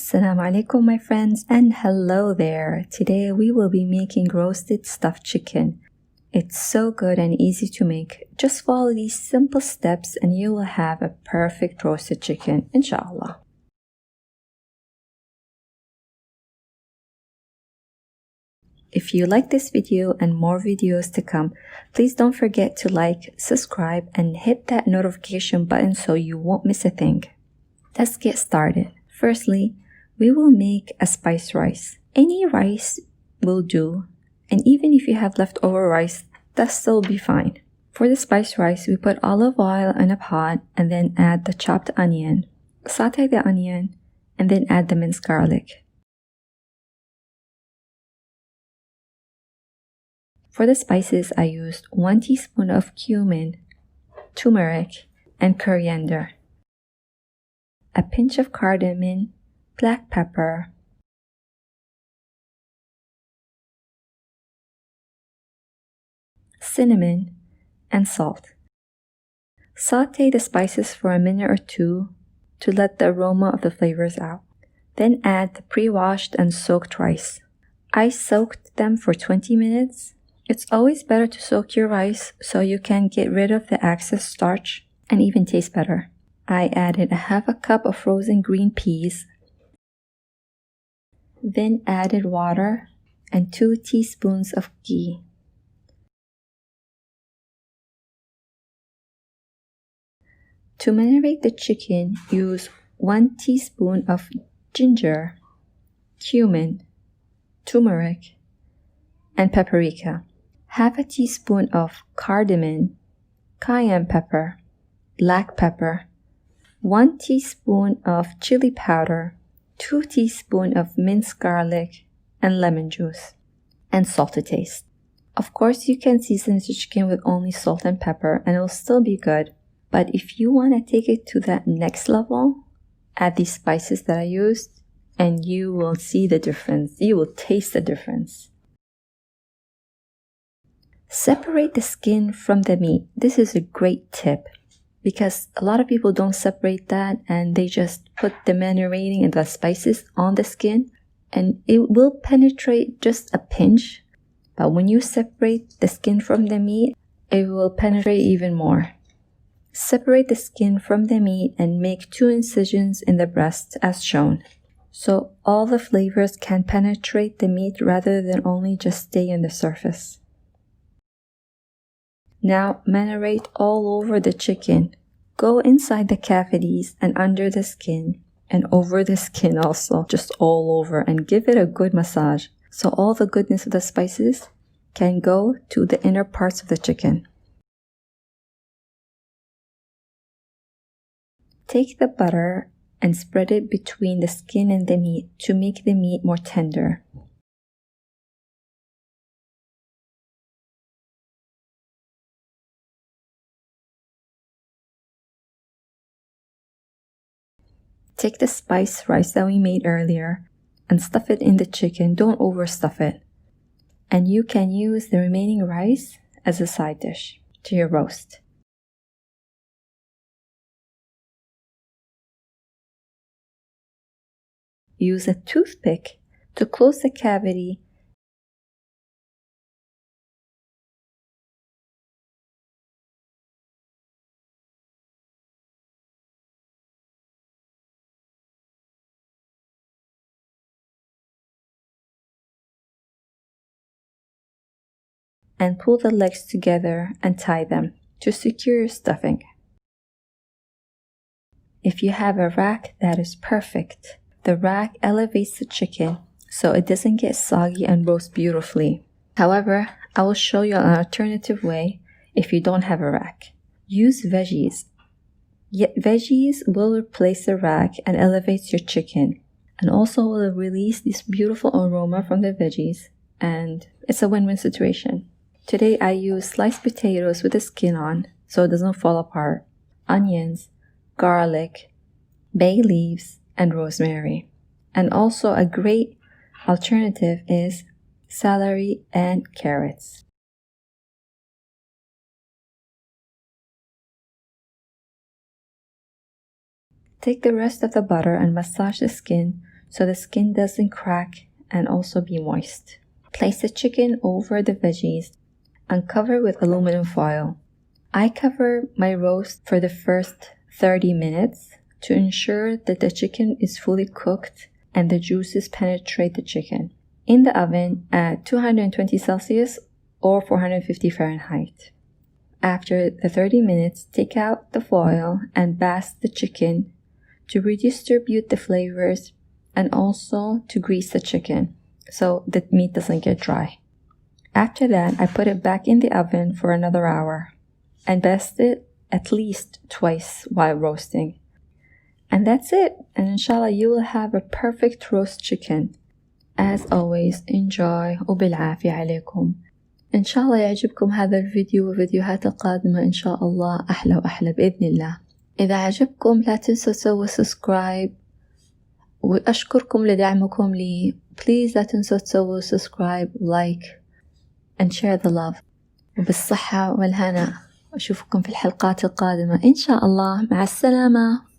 Assalamu alaikum my friends, and hello there. Today we will be making roasted stuffed chicken. It's so good and easy to make. Just follow these simple steps and you will have a perfect roasted chicken, inshallah. If you like this video and more videos to come, please don't forget to like, subscribe, and hit that notification button so you won't miss a thing. Let's get started. Firstly, we will make a spice rice. Any rice will do, and even if you have leftover rice, that'll still be fine. For the spice rice, we put olive oil in a pot and then add the chopped onion. Saute the onion and then add the minced garlic. For the spices, I used 1 teaspoon of cumin, turmeric, and coriander, a pinch of cardamom, black pepper, cinnamon, and salt. Saute the spices for a minute or two to let the aroma of the flavors out. Then add the pre-washed and soaked rice. I soaked them for 20 minutes. It's always better to soak your rice so you can get rid of the excess starch and even taste better. I added a half a cup of frozen green peas, then added water and 2 teaspoons of ghee. To marinate the chicken, use 1 teaspoon of ginger, cumin, turmeric, and paprika, half a teaspoon of cardamon, cayenne pepper, black pepper, 1 teaspoon of chili powder, 2 teaspoons of minced garlic and lemon juice, and salt to taste. Of course, you can season the chicken with only salt and pepper and it will still be good. But if you want to take it to that next level, add these spices that I used and you will see the difference. You will taste the difference. Separate the skin from the meat. This is a great tip because a lot of people don't separate that and they just put the marinating and the spices on the skin and it will penetrate just a pinch. But when you separate the skin from the meat, it will penetrate even more. Separate the skin from the meat and make 2 incisions in the breast as shown, so all the flavors can penetrate the meat rather than only just stay on the surface. Now marinate all over the chicken. Go inside the cavities and under the skin and over the skin also, just all over, and give it a good massage so all the goodness of the spices can go to the inner parts of the chicken. Take the butter and spread it between the skin and the meat to make the meat more tender. Take the spice rice that we made earlier and stuff it in the chicken. Don't overstuff it. And you can use the remaining rice as a side dish to your roast. Use a toothpick to close the cavity and pull the legs together and tie them to secure your stuffing. If you have a rack, that is perfect. The rack elevates the chicken so it doesn't get soggy and roast beautifully. However, I will show you an alternative way if you don't have a rack. Use veggies. Yet veggies will replace the rack and elevates your chicken and also will release this beautiful aroma from the veggies, and it's a win-win situation. Today I use sliced potatoes with the skin on so it doesn't fall apart, onions, garlic, bay leaves, and rosemary. And also a great alternative is celery and carrots. Take the rest of the butter and massage the skin so the skin doesn't crack and also be moist. Place the chicken over the veggies and cover with aluminum foil. I cover my roast for the first 30 minutes to ensure that the chicken is fully cooked and the juices penetrate the chicken. In the oven at 220 Celsius or 450 Fahrenheit. After the 30 minutes, take out the foil and baste the chicken to redistribute the flavors and also to grease the chicken so the meat doesn't get dry. After that, I put it back in the oven for another hour and baste it at least twice while roasting. And that's it. And inshallah, you will have a perfect roast chicken. As always, enjoy وبالعافية عليكم. إن شاء الله يعجبكم هذا الفيديو وفيديوهات القادمة إن شاء الله أحلى وأحلى بإذن الله. إذا عجبكم لا تنسوا تسووا سبسكرايب وأشكركم لدعمكم لي. Please لا تنسوا تسووا سبسكرايب like and share the love. وبالصحة والهنا. أشوفكم في الحلقات القادمة إن شاء الله. مع السلامة.